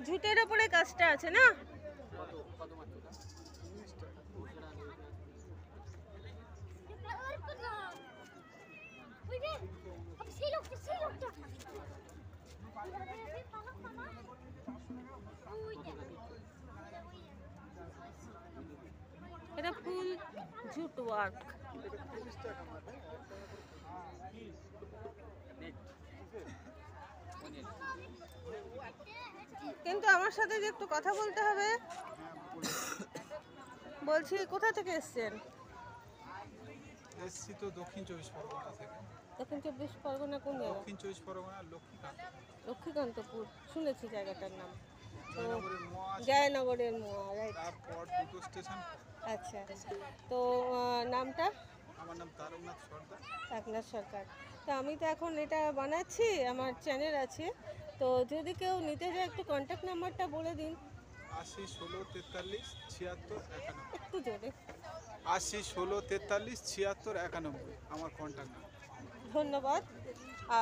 ঝুটের ওপরে কাজটা আছে না? এটা ফুল জুট ওয়ার্ক। কিন্তু আমার সাথে যে একটু কথা বলতে হবে। বলছি কোথা থেকে এসছেন? এসছি তো দক্ষিণ 24 পরগনা থেকে। দক্ষিণ 24 পরগনা কোন জায়গা? দক্ষিণ 24 পরগনা লক্ষ্মীকান্তপুর, শুনেছি জায়গাটার নাম। জয়নগরের মোয়া আছে, জয়নগরের মোয়া, রাইট। তারপর দুটো স্টেশন। আচ্ছা, তো নামটা? আমার নাম তারকনাথ সর্দার। তারকনাথ সরকার। তো আমি তো এখন এটা বানাচ্ছি, আমার চ্যানেল আছে, তো যদি কেউ নিতে যায় একটু কন্ট্যাক্ট নাম্বারটা বলে দিন। 80 16 43 76 91। একটু জোরে। 80 16 43 76 91 আমার কন্ট্যাক্ট নাম্বার। ধন্যবাদ।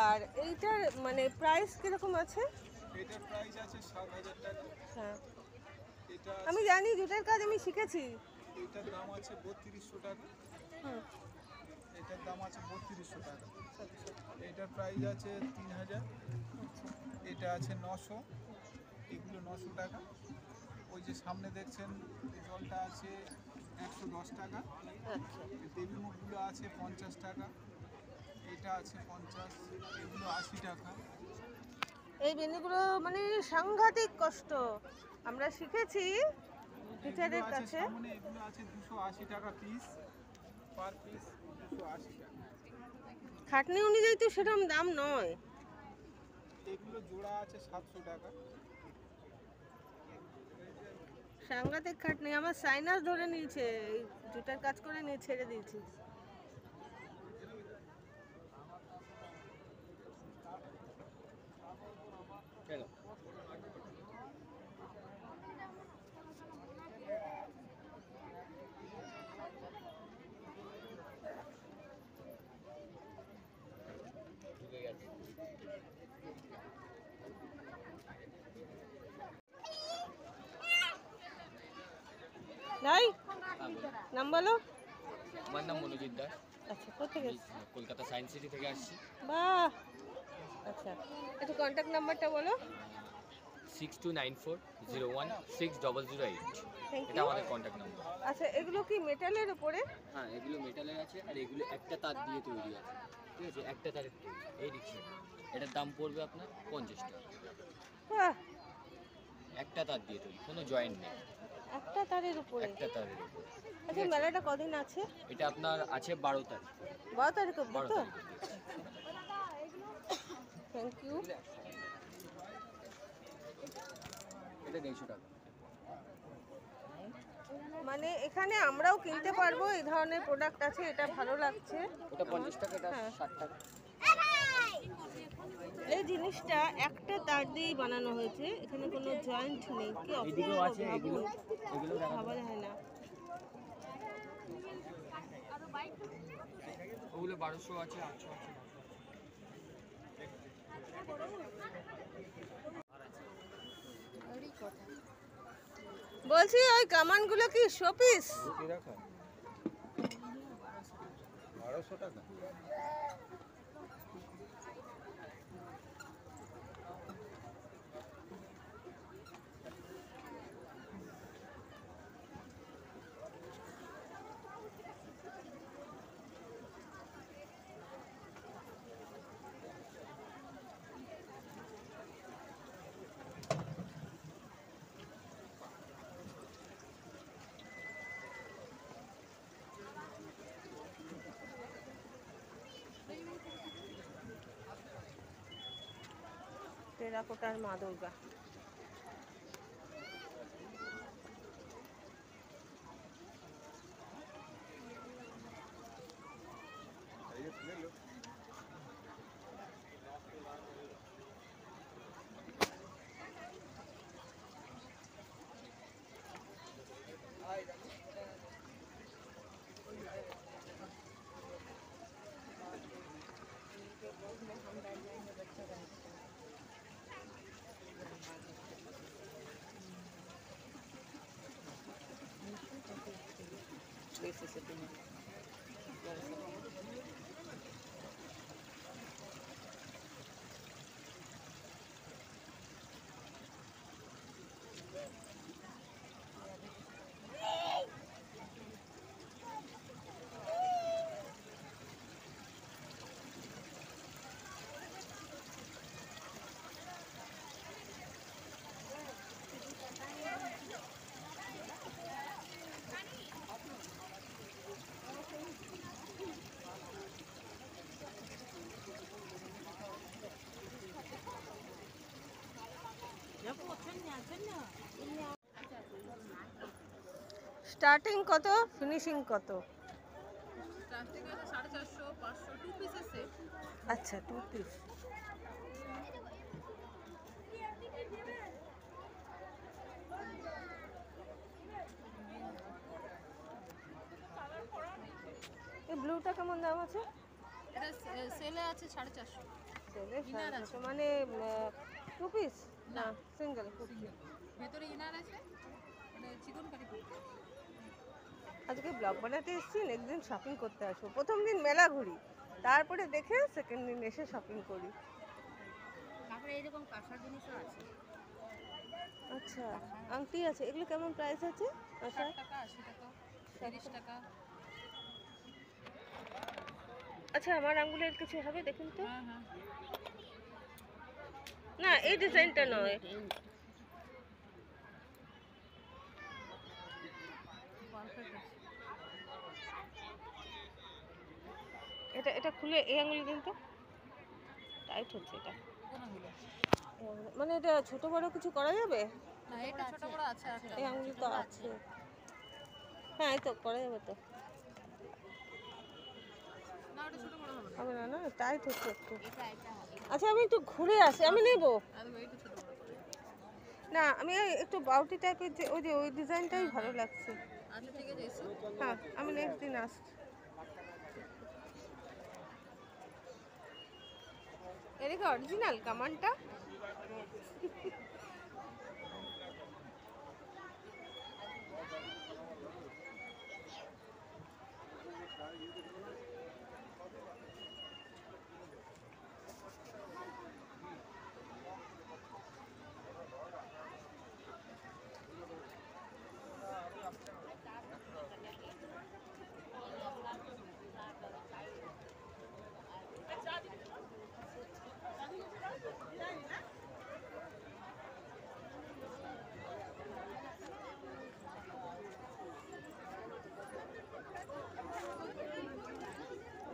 আর এইটার মানে প্রাইস কীরকম আছে? এটার প্রাইস আছে 7000 টাকা। হ্যাঁ, এটা আমি জানি, জুটের কাজ আমি শিখেছি। এটার দাম আছে 3200 টাকা। হুম, এটার দাম আছে 3200 টাকা। এটার প্রাইস আছে 3000। এটা আছে 900। এগুলো 900 টাকা। ওই যে সামনে দেখছেন জলটা আছে 110 টাকা। আচ্ছা। দেবী মুখগুলো আছে 50 টাকা। এটা আছে 50। এগুলো 80 টাকা। এই বেনিগুলো মানে সাংঘাতিক কষ্ট, আমরা শিখেছি টিচারের কাছে। সামনে এগুলো আছে 280 টাকা পিস, পার পিস 280 টাকা। খাটনি অনুযায়ী তো সেরকম দাম নয়। এগুলো জোড়া আছে 700 টাকা। সাংঘাতিক খাটনি, আমার সাইনাস ধরে নিয়েছে, এই জুটার কাজ করে নিয়ে ছেড়ে দিয়েছি। নাই নাম বলো। আমার নাম মনোজিৎ দাস। আচ্ছা, কোথেকে? কলকাতা সায়েন্স সিটি থেকে আসছি। বাহ, আচ্ছা, একটু কন্ট্যাক্ট নাম্বারটা বলো। 6294016008। থ্যাংক এটা ইউ। আমাদের কন্ট্যাক্ট নাম্বার। আচ্ছা, এগুলো কি মেটালের উপরে? হ্যাঁ, এগুলো মেটালের আছে আর এগুলো একটা তার দিয়ে তৈরি আছে। ঠিক আছে, একটা তারের তৈরি। এই রিক্সা এটার দাম পড়বে আপনার 50 টাকা। বাহ, একটা তার দিয়ে তৈরি, কোনো জয়েন্ট নেই, একটা তারের উপরে। একটা তারের উপর। আচ্ছা, মেলাটা কদিন আছে? এটা আপনার আছে 12 তারিখ। 12 তারিখ অব্দি 12 তো? তারিখ। Thank you. এটা 150 টাকা। মানে এখানে আমরাও কিনতে পারবো, এই ধরনের প্রোডাক্ট আছে, এটা ভালো লাগছে। ওটা 50 টাকা, এটা হ্যাঁ। 60 টাকা। এই জিনিসটা একটা তার দিয়েই বানানো হয়েছে, এখানে কোনো জয়েন্ট নেই। কি এদিকেও অপূর্ব, আছে, এগুলো এগুলো ভাবা যায় না। ওগুলো 1200 আছে, 800 আছে। বলছি ওই কামানগুলো কি শোপিস? 1200 টাকা। টেরাকোটার মা দুর্গা। हम बैठ जाएंगे, बच्चा रहेगा। সেটিং স্টার্টিং কত, ফিনিশিং কত? স্টার্টিং আছে 450, 500, 2 পিসের সেট। আচ্ছা, 2 পিস। এই ব্লুটা কেমন দাম আছে? এটা সেলে আছে 450। সেলে Inner 450, আছে। মানে 2 পিস না না। সিঙ্গেল? ভেতরে ইনার আছে, মানে চিকন কারি করতে। আজকে ব্লগ বানাতে এসেছি, নেক্সট দিন শপিং করতে আসবো। প্রথম দিন মেলা ঘুরি, তারপরে দেখে সেকেন্ড দিন এসে শপিং করি। তারপরে এরকম কাঁসার জিনিসও আছে। আচ্ছা, আংটি আছে, এগুলো কেমন প্রাইস আছে? আচ্ছা, 60 টাকা, 80 টাকা, 30 টাকা। আচ্ছা, আমার আঙ্গুলের কিছু হবে দেখুন তো। হ্যাঁ হ্যাঁ। না, এই ডিজাইনটা নয়। পারফেক্ট আছে। এটা এটা খুলে এই আঙ্গুলে দিন তো, টাইট হচ্ছে এটা। কোন হলো? মানে এটা ছোট বড় কিছু করা যাবে? না, এটা ছোট বড় আছে একটা। এই আঙ্গুলে তো আছে। হ্যাঁ, এই তো করা যাবে তো। না, ওটা ছোট বড় হবে না। হবে না, না টাইট হচ্ছে একটু। এটা হবে। আচ্ছা, আমি একটু ঘুরে আসি, আমি নেব। আর এটা ছোট বড় করে। না, আমি ওই একটু বাউটি টাইপের যে ওই ডিজাইনটাই ভালো লাগছে। আচ্ছা ঠিক আছে, এসো। হ্যাঁ, আমি নেক্সট দিন আসছি। এটা কি অরিজিনাল কামানটা?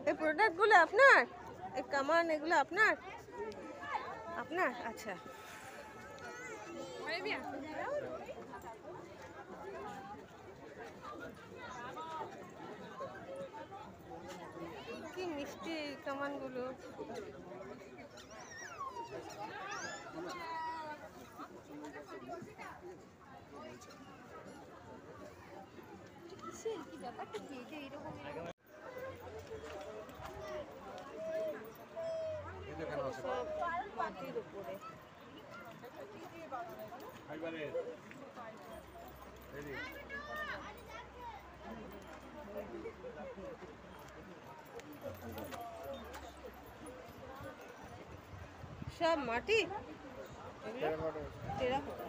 এই প্রোডাক্টগুলো আপনার? এই কামান এগুলো আপনার? আপনার? আচ্ছা। কি মিষ্টি এই কামানগুলো। কি ব্যাপারটা কি? এটা এরকম সব মাটির উপরে। সব মাটি, টেরাকোটা।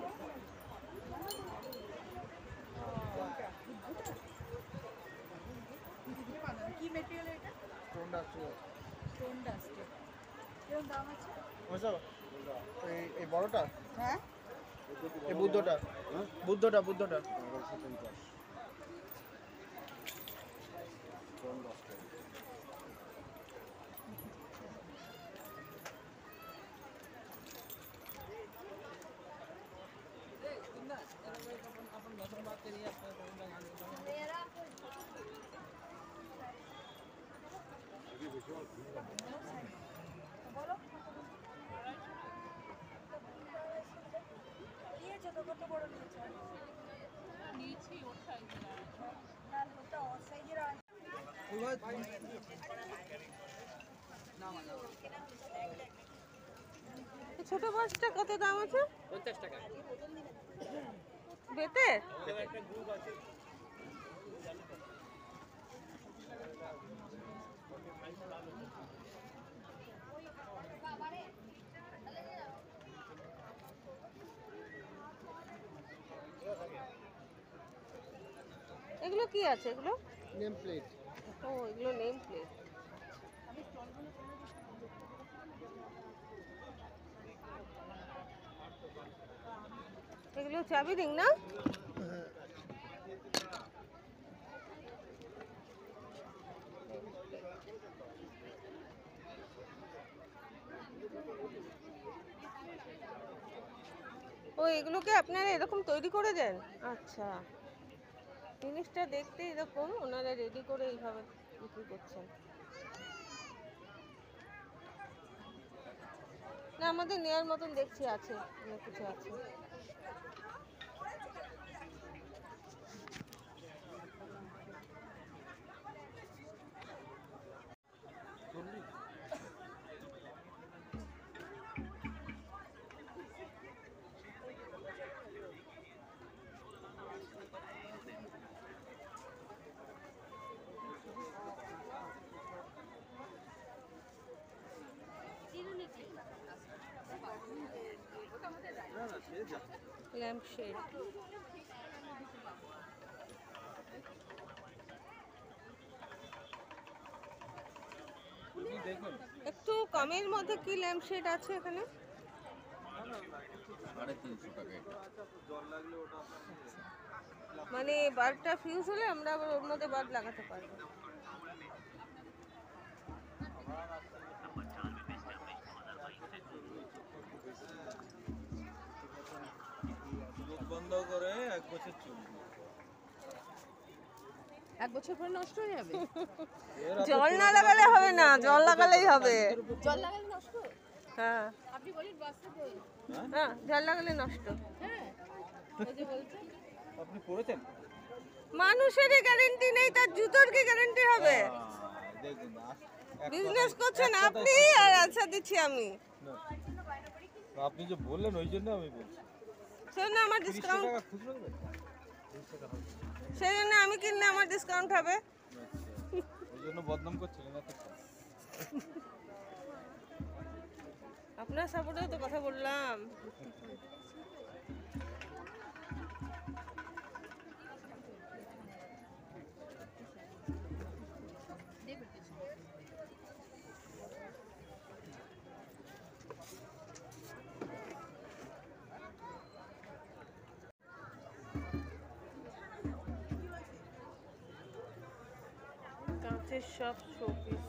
কি মেটেরিয়াল এটা? Stone dust stone dust. এর দাম আছে? বুঝছো? এই বড়টা, হ্যাঁ। এই বুদ্ধটা, বুদ্ধটা বুদ্ধটা এই ছোট বাসটা কত দাম আছে? 50 টাকা। বেতের? এগুলো কি আছে এগুলো? Name plate. ও এগুলো নেম প্লেট। এগুলো চাবি রিং না? ও এগুলোকে আপনারা এরকম তৈরি করে দেন? আচ্ছা, জিনিসটা দেখতে এরকম, ওনারা রেডি করে এইভাবে বিক্রি করছেন। না আমাদের নেয়ার মতন দেখছি আছে, অনেক কিছু আছে। Lamp shade. একটু কমের মধ্যে কি ল্যাম্প শেড আছে এখানে? 350 টাকা এটা। মানে বাল্বটা ফিউজ হলে আমরা আবার ওর মধ্যে বাল্ব লাগাতে পারবো। বন্ধ করে 1 বছর চলবে। 1 বছর পরে নষ্ট হয়ে যাবে? জল না লাগালে হবে না, জল লাগালেই হবে। জল লাগালে নষ্ট? হ্যাঁ আপনি বলেন বাস্তব বই। হ্যাঁ, জল লাগালে নষ্ট। হ্যাঁ, এই যে বলছেন। আপনি পড়েছেন? মানুষের গ্যারান্টি নেই, তার জুতোর কি গ্যারান্টি হবে? দেখুন বিজনেস করছেন আপনি আর আনসার দিচ্ছি আমি। আপনি যে বললেন ওই জন্য আমি বলছি। সেজন্য আমার ডিসকাউন্ট, টাকা খুচরো দেবেন? সেজন্য আমি কিনলে আমার ডিসকাউন্ট হবে। ওই জন্য বদনাম করছিলেন এত। আপনার সাপোর্টেও তো কথা বললাম। কাঁচের সব শোপিস।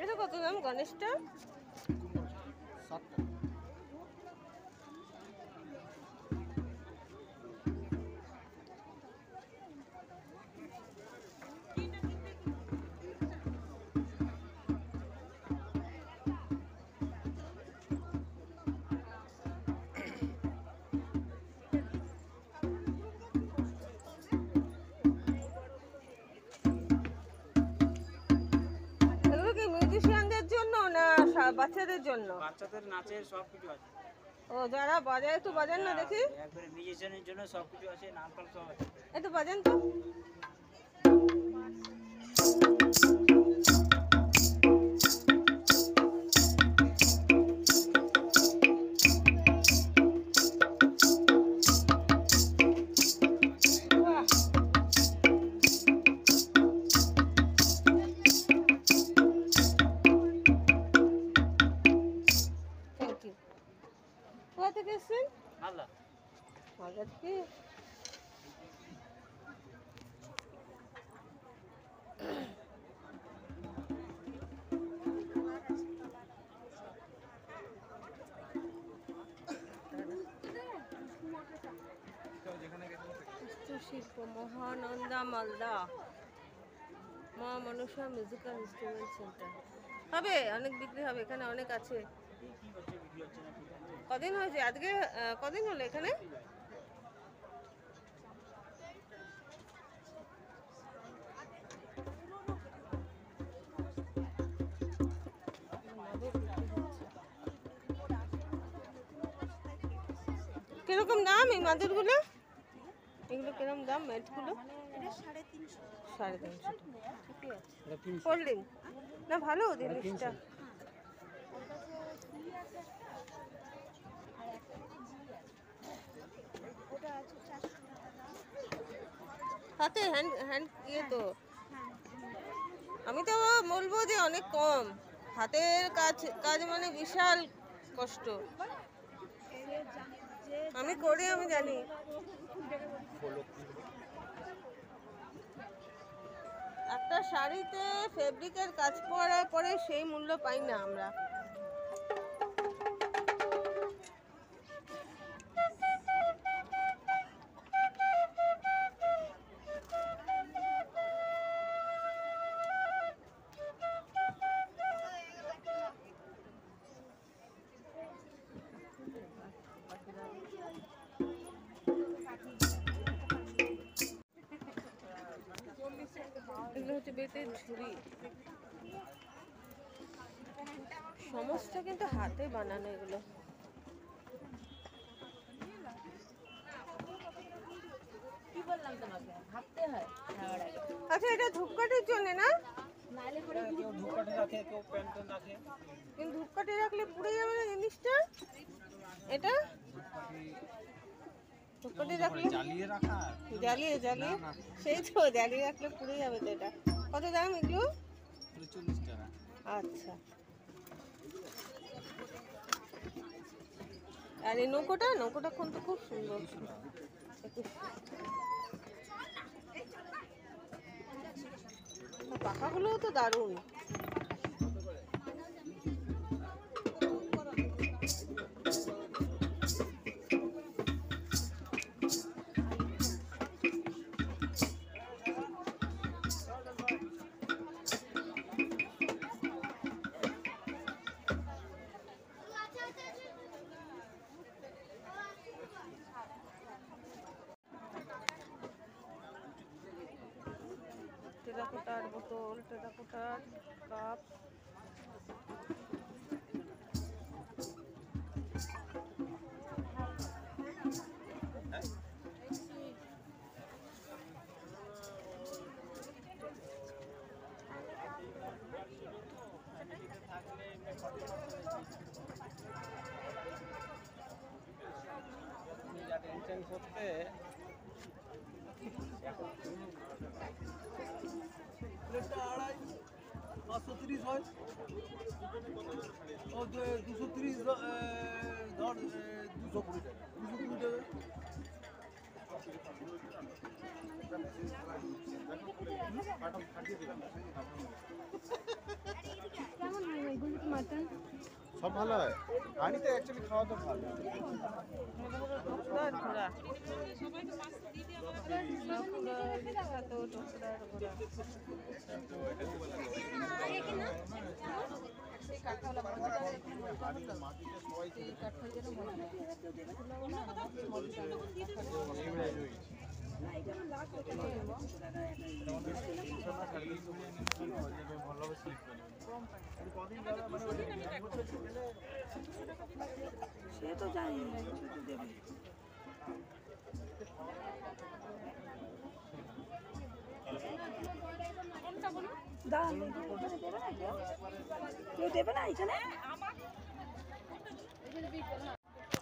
এটা কত দাম গণেশটা? 7 টাকা। এগুলো কি মিউজিশিয়ানদের জন্য না বাচ্চাদের জন্য? বাচ্চাদের নাচের সব কিছু আছে। ও যারা বাজায় একটু বাজান না দেখি, একবারে মিউজিশিয়ানের জন্য সব কিছু আছে, নাম ফাম সব আছে। একটু বাজান তো। Thank you. কোথা থেকে এসেছেন? মালদা। মালদা থেকে। শিল্প মহানন্দা মালদা, মা মনসা মিউজিক্যাল ইনস্ট্রুমেন্ট সেন্টার। হবে, অনেক বিক্রি হবে এখানে, অনেক আছে। কদিন হয়েছে আজকে? কদিন হলো এখানে? মাদক বিক্রি হচ্ছে। কিরকম দাম এই মাদুরগুলো? এগুলো কিরকম দাম ম্যাটগুলো? 350 ঠিকই আছে। ফোল্ডিং না ভালো জিনিসটা। হাতে হ্যান্ড হ্যান্ড ইয়ে তো আমি তো বলবো যে অনেক কম। হাতের কাজ কাজ মানে বিশাল কষ্ট। আমি করি, আমি জানি। একটা শাড়িতে ফেব্রিকের কাজ করার পরে সেই মূল্য পাই না আমরা। এগুলো হচ্ছে বেতের ঝুড়ি, সমস্ত কিন্তু হাতে বানানো এগুলো। আচ্ছা এটা ধূপকাঠির জন্য না? কেউ ধূপকাঠি রাখে, কেউ প্যান্টন রাখে। কিন্তু ধূপকাঠি রাখলে পুড়ে যাবে না জিনিসটা? এটা ধূপকাঠি রাখলে জ্বালিয়ে রাখা জ্বালিয়ে জ্বালিয়ে সেই তো জ্বালিয়ে রাখলে পুড়ে যাবে তো। এটা কত দাম এগুলো? 40 টাকা। আচ্ছা, আর এই নৌকোটা নৌকোটা কোন তো খুব সুন্দর। পাখাগুলোও তো দারুণ। টেরাকোটার বোতল, টেরাকোটার কাপ, টেনশন করতে প্লেটটা 530 হয়, ও 230 ধর 220 টাকা, 220 টাকা। সব ভালো হয়। হাঁড়িতে অ্যাকচুয়ালি খাওয়া তো ভালো। টোকরার ঘোড়া, বিখ্যাত টোকরার ঘোড়া। সে তো জানি না কেউ দেবে না এখানে।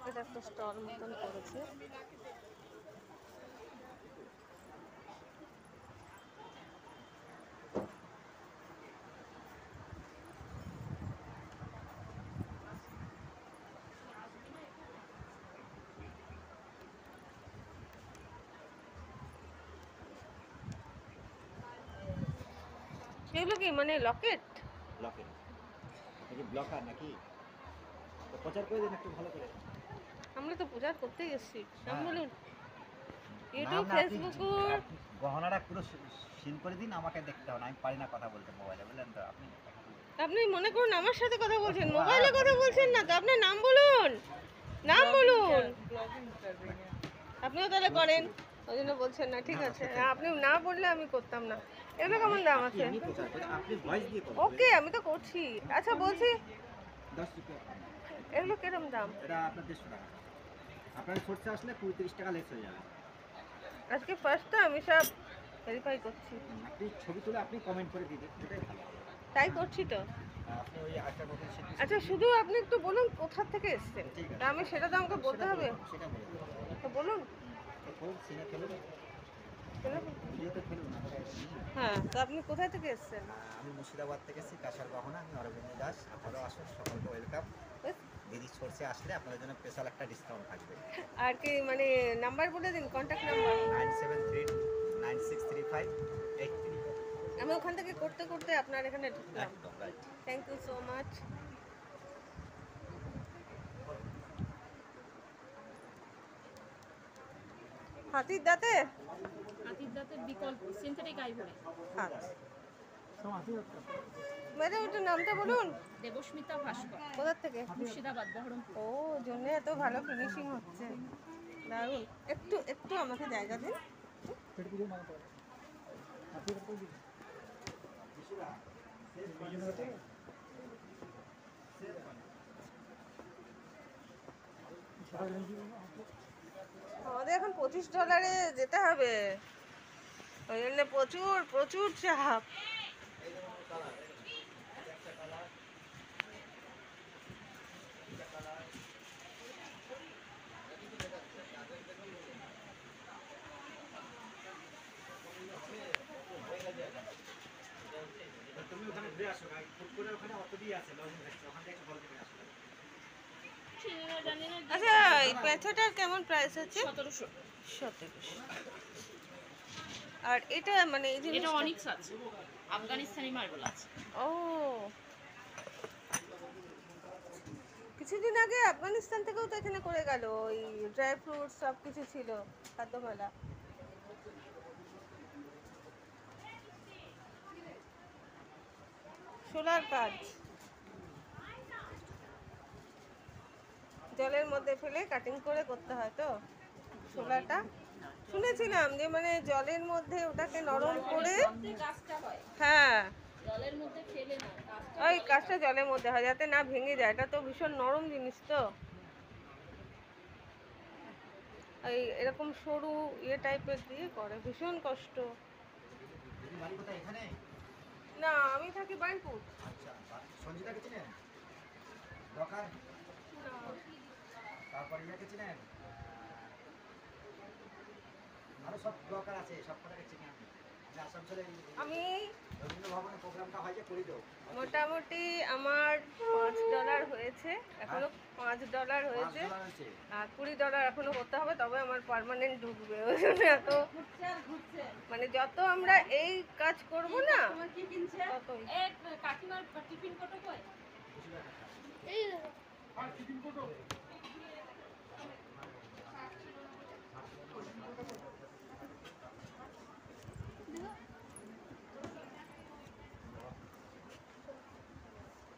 এটা একটা স্টল মতন করেছে। এগুলো কি মানে লকেট? লকেট নাকি ব্লকার নাকি? তো প্রচার করে দিন একটু ভালো করে। আমরা তো পূজা করতেই এসেছি। নাম বলুন। নাম ইউটিউব, না, আপনি ফেসবুক। গহনাটা পুরো সিন করে দিন, আমাকে দেখতে হবে না, আমি পারি না কথা বলতে মোবাইলে, বুঝলেন তো? আপনি মনে করুন আমার সাথে কথা বলছেন, মোবাইলে কথা বলছেন না তো। আপনার নাম বলুন, নাম বলুন। আপনিও তাহলে করেন, ওই জন্য বলছেন না। ঠিক আছে, আপনি না বললে আমি করতাম না। এগুলো কেমন দাম আছে? আপনি প্রচার করে আপনি ভয়েস দিয়ে করুন। ওকে, আমি তো করছি। আচ্ছা বলছি 10 টাকা। এগুলো কিরকম দাম? এটা আপনার 150 টাকা। আপনার সোর্সে আসলে 35 টাকা লেস হয়ে যাবে। আজকে ফার্স্ট তো আমি সব ভেরিফাই করছি, আপনি ছবি তুলে আপনি কমেন্ট করে দিবেন, এটাই ভালো। তাই করছি তো। আপনি ওই একটা নতুন শিল্পী আচ্ছা শুধু আপনি একটু বলুন কোথা থেকে এসেছেন, ঠিক আছে। তা আমি সেটা তো আমাকে বলতে হবে। সেটা বলে দেবো। তো বলুন। তো ফোন সিনে ফেলুন, বলুন। ভিডিওতে ফেলুন। হ্যাঁ, তো আপনি কোথায় থেকে এসেছেন? আমি মুর্শিদাবাদ থেকে এসেছি, কাঁসার গহনা। আমি অরবিন্দ দাস। আপনারাও আসুন, সকলকে ওয়েলকাম। দিদির সোর্সে আসলে আপনাদের জন্য স্পেশাল একটা ডিসকাউন্ট থাকবে। আর কি মানে নাম্বার বলে দিন, কন্ট্যাক্ট নাম্বার। 97396583। আমি ওখান থেকে করতে করতে আপনার এখানে ঢুকলাম। একদম right. Thank you so much. হাতির দাঁতে হাতির দাঁতের বিকল্প সিনথেটিক আইভরি। আচ্ছা ম্যাডাম একটু নামটা বলুন। দেবস্মিতা ভাস্কর, কোথা থেকে? মুর্শিদাবাদ, বহরমপুর। ও জন্য এত ভালো ফিনিশিং হচ্ছে, দারুণ। একটু একটু আমাকে জায়গা দিন। আমাদের এখন $25 যেতে হবে, ওই জন্য প্রচুর প্রচুর চাপ। তুমি ওখানে ঘুরে আসো, ফুট করে ওখানে অটো দিয়ে আছে, লজিং আছে, ওখান থেকে বল করে আসো। আচ্ছা এই পেঁচাটার কেমন প্রাইস আছে? 1700। 1700। আর এটা মানে এই এটা জিনিসটা অনিক্স আছে, আফগানিস্তানি মার্বেল আছে। ও কিছুদিন আগে আফগানিস্তান থেকেও তো এখানে করে গেল, ওই ড্রাই ফ্রুটস সব কিছু ছিল, খাদ্যমেলা। সোলার কাজ জলের মধ্যে ফেলে কাটিং করে করতে হয় তো সোলারটা। শুনেছিলাম যে মানে জলের মধ্যে ওটাকে নরম করে, গাছটা হয় হ্যাঁ জলের মধ্যে ফেলে না, গাছটা ওই কাজটা জলের মধ্যে হয় যাতে না ভেঙে যায়। এটা তো ভীষণ নরম জিনিস তো, এই এরকম সরু ইয়ে টাইপের দিয়ে করে, ভীষণ কষ্ট। দিদি বাড়ি কোথায়? এখানে? না আমি থাকি বাইনপুর। আচ্ছা, সঞ্জিতাকে চিনেন? দরকার? তারপর ইয়াকে চিনেন? আরো সব ব্লকার আছে, সব কটাকে চিনি আমি। যে আসানসোলে আমি রবীন্দ্র ভবনে প্রোগ্রামটা হয় যে করে দাও। মোটামুটি আমার $5 হয়েছে, এখনো $5 হয়েছে, $5 হয়েছে। আর $20 এখনো করতে হবে, তবে আমার পার্মানেন্ট ঢুকবে। ওই জন্য এত মানে যত আমরা এই কাজ করব না ততই। কাকিমার টিফিন কত কয়?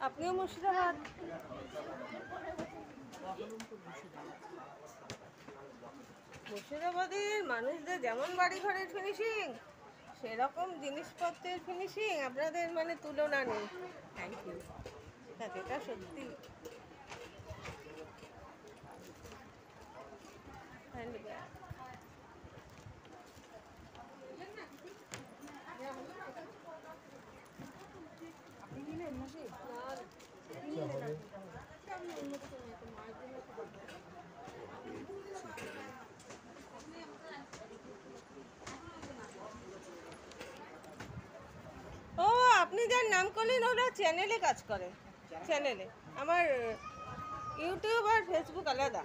আপনিও মুর্শিদাবাদ? মুর্শিদাবাদের মানুষদের যেমন বাড়ি ঘরের ফিনিশিং, সেরকম জিনিসপত্রের ফিনিশিং আপনাদের মানে তুলনা নেই। Thank you. এটা সত্যি হ্যান্ডব্যাগ। ও আপনি যার নাম করলেন ওরা চ্যানেলে কাজ করে, চ্যানেলে। আমার ইউটিউব আর ফেসবুক আলাদা।